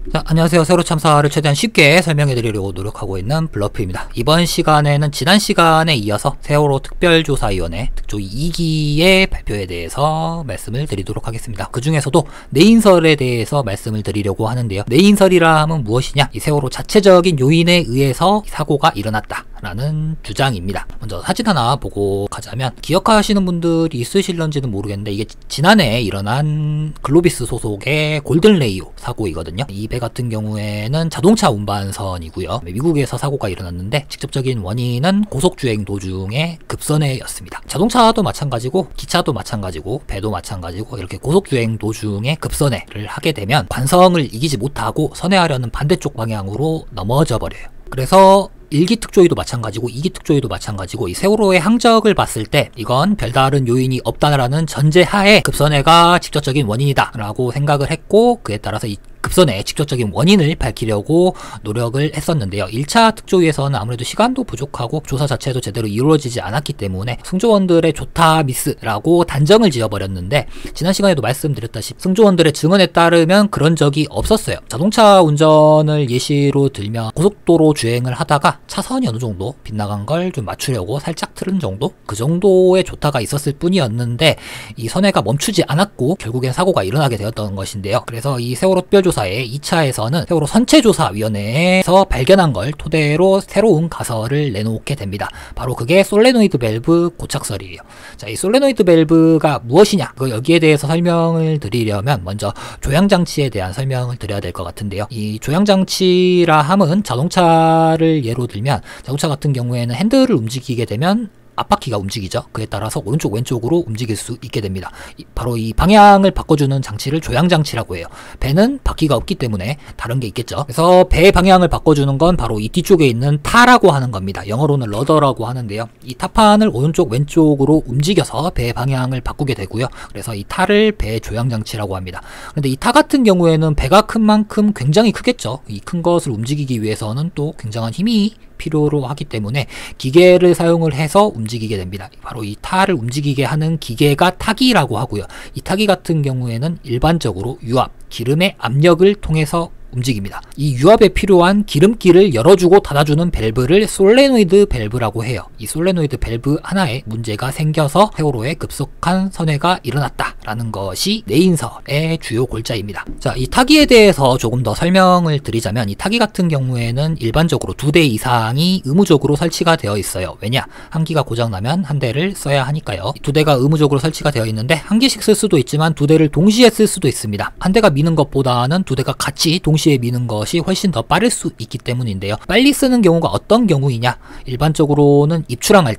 자, 안녕하세요. 세월호 참사를 최대한 쉽게 설명해 드리려고 노력하고 있는 블러프입니다. 이번 시간에는 지난 시간에 이어서 세월호 특별조사위원회 특조위 2기의 발표에 대해서 말씀을 드리도록 하겠습니다. 그 중에서도 내인설에 대해서 말씀을 드리려고 하는데요. 내인설이라 하면 무엇이냐? 이 세월호 자체적인 요인에 의해서 사고가 일어났다 라는 주장입니다. 먼저 사진 하나 보고 가자면, 기억하시는 분들이 있으실런지는 모르겠는데 이게 지난해 일어난 글로비스 소속의 골든레이오 사고이거든요. 이 배 같은 경우에는 자동차 운반선이고요. 미국에서 사고가 일어났는데 직접적인 원인은 고속주행 도중에 급선회였습니다. 자동차도 마찬가지고 기차도 마찬가지고 배도 마찬가지고 이렇게 고속주행 도중에 급선회를 하게 되면 관성을 이기지 못하고 선회하려는 반대쪽 방향으로 넘어져 버려요. 그래서 1기 특조위도 마찬가지고 2기 특조위도 마찬가지고 이 세월호의 항적을 봤을 때 이건 별다른 요인이 없다라는 전제하에 급선회가 직접적인 원인이다 라고 생각을 했고, 그에 따라서 이 급선의 직접적인 원인을 밝히려고 노력을 했었는데요. 1차 특조위에서는 아무래도 시간도 부족하고 조사 자체도 제대로 이루어지지 않았기 때문에 승조원들의 조타 미스라고 단정을 지어버렸는데, 지난 시간에도 말씀드렸다시피 승조원들의 증언에 따르면 그런 적이 없었어요. 자동차 운전을 예시로 들면 고속도로 주행을 하다가 차선이 어느 정도 빗나간 걸 좀 맞추려고 살짝 틀은 정도? 그 정도의 조타가 있었을 뿐이었는데 이 선회가 멈추지 않았고 결국엔 사고가 일어나게 되었던 것인데요. 그래서 이 세월호 특별조사의 2차에서는 세월호 선체조사위원회에서 발견한 걸 토대로 새로운 가설을 내놓게 됩니다. 바로 그게 솔레노이드 밸브 고착설이에요. 자, 이 솔레노이드 밸브가 무엇이냐? 여기에 대해서 설명을 드리려면 먼저 조향장치에 대한 설명을 드려야 될 것 같은데요. 이 조향장치라 함은 자동차를 예로 들면, 자동차 같은 경우에는 핸들을 움직이게 되면 앞바퀴가 움직이죠. 그에 따라서 오른쪽 왼쪽으로 움직일 수 있게 됩니다. 바로 이 방향을 바꿔주는 장치를 조향장치라고 해요. 배는 바퀴가 없기 때문에 다른 게 있겠죠. 그래서 배의 방향을 바꿔주는 건 바로 이 뒤쪽에 있는 타라고 하는 겁니다. 영어로는 러더라고 하는데요. 이 타판을 오른쪽 왼쪽으로 움직여서 배의 방향을 바꾸게 되고요. 그래서 이 타를 배의 조향장치라고 합니다. 그런데 이 타 같은 경우에는 배가 큰 만큼 굉장히 크겠죠. 이 큰 것을 움직이기 위해서는 또 굉장한 힘이 필요로 하기 때문에 기계를 사용을 해서 움직이게 됩니다. 바로 이 타를 움직이게 하는 기계가 타기라고 하고요. 이 타기 같은 경우에는 일반적으로 유압, 기름의 압력을 통해서 움직입니다. 이 유압에 필요한 기름기를 열어주고 닫아주는 밸브를 솔레노이드 밸브라고 해요. 이 솔레노이드 밸브 하나에 문제가 생겨서 세월호에 급속한 선회가 일어났다라는 것이 내인설의 주요 골자입니다. 자, 이 타기에 대해서 조금 더 설명을 드리자면, 이 타기 같은 경우에는 일반적으로 2대 이상이 의무적으로 설치가 되어 있어요. 왜냐? 한 기가 고장나면 한 대를 써야 하니까요. 2대가 의무적으로 설치가 되어 있는데 한 개씩 쓸 수도 있지만 2대를 동시에 쓸 수도 있습니다. 한 대가 미는 것보다는 2대가 같이 동시에 미는 것이 훨씬 더 빠를 수 있기 때문인데요. 빨리 쓰는 경우가 어떤 경우이냐? 일반적으로는 입출항할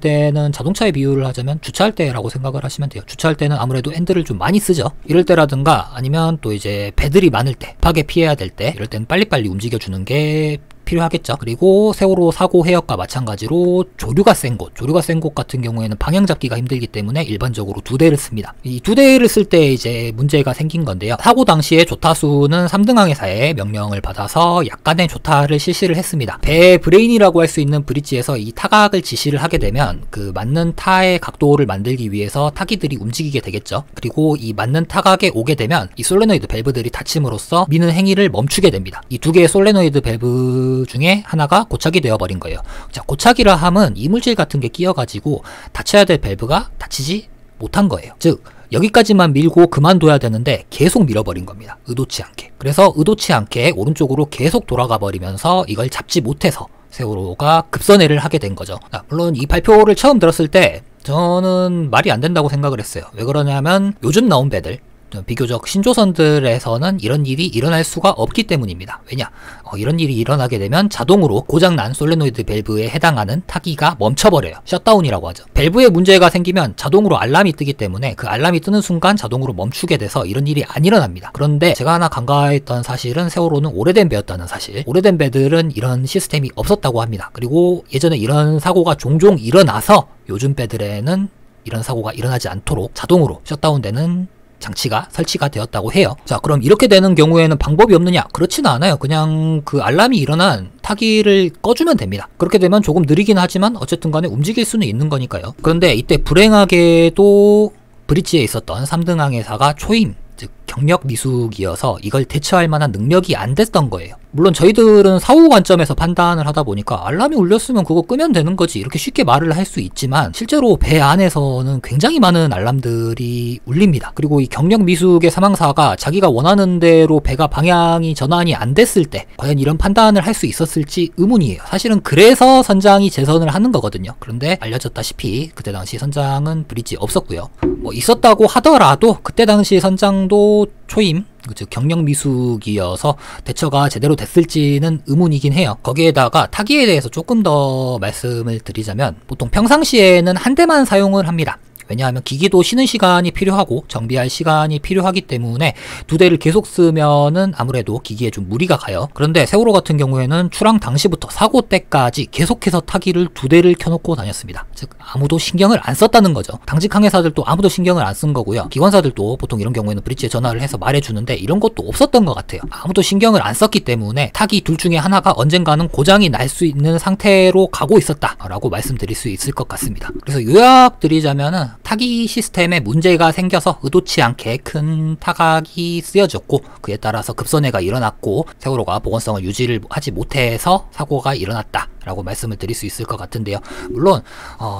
때는 자동차의 비유를 하자면 주차할 때라고 생각을 하시면 돼요. 주차할 때는 아무래도 핸들을 좀 많이 쓰죠. 이럴 때라든가 아니면 또 이제 배들이 많을 때, 급하게 피해야 될 때, 이럴 때는 빨리빨리 움직여주는 게 필요하겠죠. 그리고 세월호 사고 해역과 마찬가지로 조류가 센 곳 같은 경우에는 방향 잡기가 힘들기 때문에 일반적으로 2대를 씁니다. 이 2대를 쓸 때 이제 문제가 생긴 건데요. 사고 당시에 조타수는 3등 항해사의 명령을 받아서 약간의 조타를 실시를 했습니다. 배 브레인이라고 할 수 있는 브릿지에서 이 타각을 지시를 하게 되면 그 맞는 타의 각도를 만들기 위해서 타기들이 움직이게 되겠죠. 그리고 이 맞는 타각에 오게 되면 이 솔레노이드 밸브들이 닫힘으로써 미는 행위를 멈추게 됩니다. 이 두 개의 솔레노이드 밸브 중에 하나가 고착이 되어버린 거예요. 자, 고착이라 함은 이물질 같은 게 끼어가지고 닫혀야 될 밸브가 닫히지 못한 거예요. 즉, 여기까지만 밀고 그만둬야 되는데 계속 밀어버린 겁니다. 의도치 않게. 그래서 의도치 않게 오른쪽으로 계속 돌아가 버리면서 이걸 잡지 못해서 세월호가 급선회를 하게 된 거죠. 물론 이 발표를 처음 들었을 때 저는 말이 안 된다고 생각을 했어요. 왜 그러냐면 요즘 나온 배들, 비교적 신조선들에서는 이런 일이 일어날 수가 없기 때문입니다. 왜냐? 이런 일이 일어나게 되면 자동으로 고장난 솔레노이드 밸브에 해당하는 타기가 멈춰버려요. 셧다운이라고 하죠. 밸브에 문제가 생기면 자동으로 알람이 뜨기 때문에 그 알람이 뜨는 순간 자동으로 멈추게 돼서 이런 일이 안 일어납니다. 그런데 제가 하나 간과했던 사실은 세월호는 오래된 배였다는 사실. 오래된 배들은 이런 시스템이 없었다고 합니다. 그리고 예전에 이런 사고가 종종 일어나서 요즘 배들에는 이런 사고가 일어나지 않도록 자동으로 셧다운되는 장치가 설치가 되었다고 해요. 자, 그럼 이렇게 되는 경우에는 방법이 없느냐? 그렇지는 않아요. 그냥 그 알람이 일어난 타기를 꺼주면 됩니다. 그렇게 되면 조금 느리긴 하지만 어쨌든 간에 움직일 수는 있는 거니까요. 그런데 이때 불행하게도 브릿지에 있었던 3등 항해사가 초임 즉 경력 미숙이어서 이걸 대처할 만한 능력이 안 됐던 거예요. 물론 저희들은 사후 관점에서 판단을 하다 보니까 알람이 울렸으면 그거 끄면 되는 거지 이렇게 쉽게 말을 할 수 있지만 실제로 배 안에서는 굉장히 많은 알람들이 울립니다. 그리고 이 경력 미숙의 사망사가 자기가 원하는 대로 배가 방향이 전환이 안 됐을 때 과연 이런 판단을 할 수 있었을지 의문이에요. 사실은 그래서 선장이 재선을 하는 거거든요. 그런데 알려졌다시피 그때 당시 선장은 브릿지 없었고요. 뭐 있었다고 하더라도 그때 당시 선장도 초임, 즉 경력 미숙이어서 대처가 제대로 됐을지는 의문이긴 해요. 거기에다가 타기에 대해서 조금 더 말씀을 드리자면 보통 평상시에는 한 대만 사용을 합니다. 왜냐하면 기기도 쉬는 시간이 필요하고 정비할 시간이 필요하기 때문에 두 대를 계속 쓰면은 아무래도 기기에 좀 무리가 가요. 그런데 세월호 같은 경우에는 출항 당시부터 사고 때까지 계속해서 타기를 두 대를 켜놓고 다녔습니다. 즉 아무도 신경을 안 썼다는 거죠. 당직 항해사들도 아무도 신경을 안 쓴 거고요. 기관사들도 보통 이런 경우에는 브릿지에 전화를 해서 말해주는데 이런 것도 없었던 것 같아요. 아무도 신경을 안 썼기 때문에 타기 둘 중에 하나가 언젠가는 고장이 날 수 있는 상태로 가고 있었다라고 말씀드릴 수 있을 것 같습니다. 그래서 요약드리자면은 타기 시스템에 문제가 생겨서 의도치 않게 큰 타각이 쓰여졌고 그에 따라서 급선회가 일어났고 세월호가 보건성을 유지를 하지 못해서 사고가 일어났다 라고 말씀을 드릴 수 있을 것 같은데요. 물론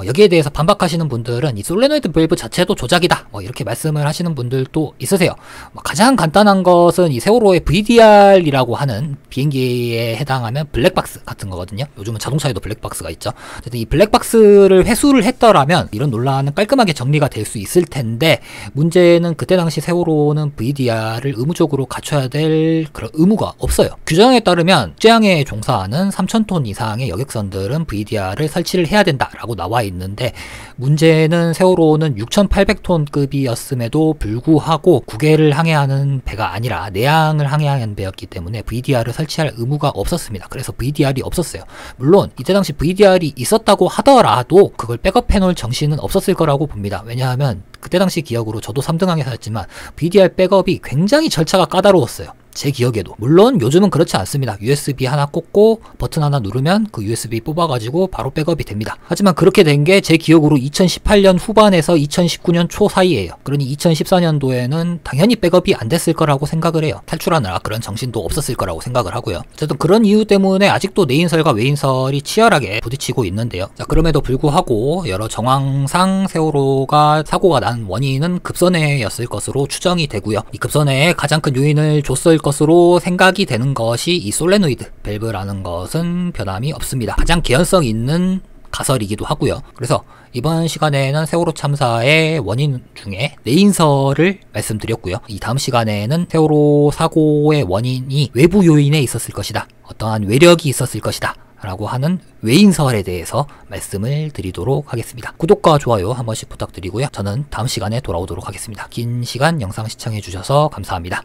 여기에 대해서 반박하시는 분들은 이 솔레노이드 밸브 자체도 조작이다 이렇게 말씀을 하시는 분들도 있으세요. 가장 간단한 것은 이 세월호의 VDR이라고 하는 비행기에 해당하면 블랙박스 같은 거거든요. 요즘은 자동차에도 블랙박스가 있죠. 어쨌든 이 블랙박스를 회수를 했더라면 이런 논란은 깔끔하게 정리가 될 수 있을 텐데 문제는 그때 당시 세월호는 VDR을 의무적으로 갖춰야 될 그런 의무가 없어요. 규정에 따르면 국제항해에 종사하는 3,000톤 이상의 여객선들은 VDR을 설치를 해야 된다라고 나와 있는데 문제는 세월호는 6,800톤급이었음에도 불구하고 국외를 항해하는 배가 아니라 내항을 항해하는 배였기 때문에 VDR을 설치할 의무가 없었습니다. 그래서 VDR이 없었어요. 물론 이때 당시 VDR이 있었다고 하더라도 그걸 백업해 놓을 정신은 없었을 거라고 봅니다. 왜냐하면 그때 당시 기억으로 저도 3등 항해사였지만 VDR 백업이 굉장히 절차가 까다로웠어요. 제 기억에도. 물론 요즘은 그렇지 않습니다. USB 하나 꽂고 버튼 하나 누르면 그 USB 뽑아가지고 바로 백업이 됩니다. 하지만 그렇게 된 게 제 기억으로 2018년 후반에서 2019년 초 사이에요. 그러니 2014년도에는 당연히 백업이 안 됐을 거라고 생각을 해요. 탈출하느라 그런 정신도 없었을 거라고 생각을 하고요. 어쨌든 그런 이유 때문에 아직도 내인설과 외인설이 치열하게 부딪히고 있는데요. 자, 그럼에도 불구하고 여러 정황상 세월호가 사고가 난 원인은 급선회였을 것으로 추정이 되고요. 이 급선회에 가장 큰 요인을 줬을 것으로 생각이 되는 것이 이 솔레노이드 밸브라는 것은 변함이 없습니다. 가장 개연성 있는 가설이기도 하고요. 그래서 이번 시간에는 세월호 참사의 원인 중에 내인설을 말씀드렸고요. 이 다음 시간에는 세월호 사고의 원인이 외부 요인에 있었을 것이다. 어떠한 외력이 있었을 것이다. 라고 하는 외인설에 대해서 말씀을 드리도록 하겠습니다. 구독과 좋아요 한 번씩 부탁드리고요. 저는 다음 시간에 돌아오도록 하겠습니다. 긴 시간 영상 시청해 주셔서 감사합니다.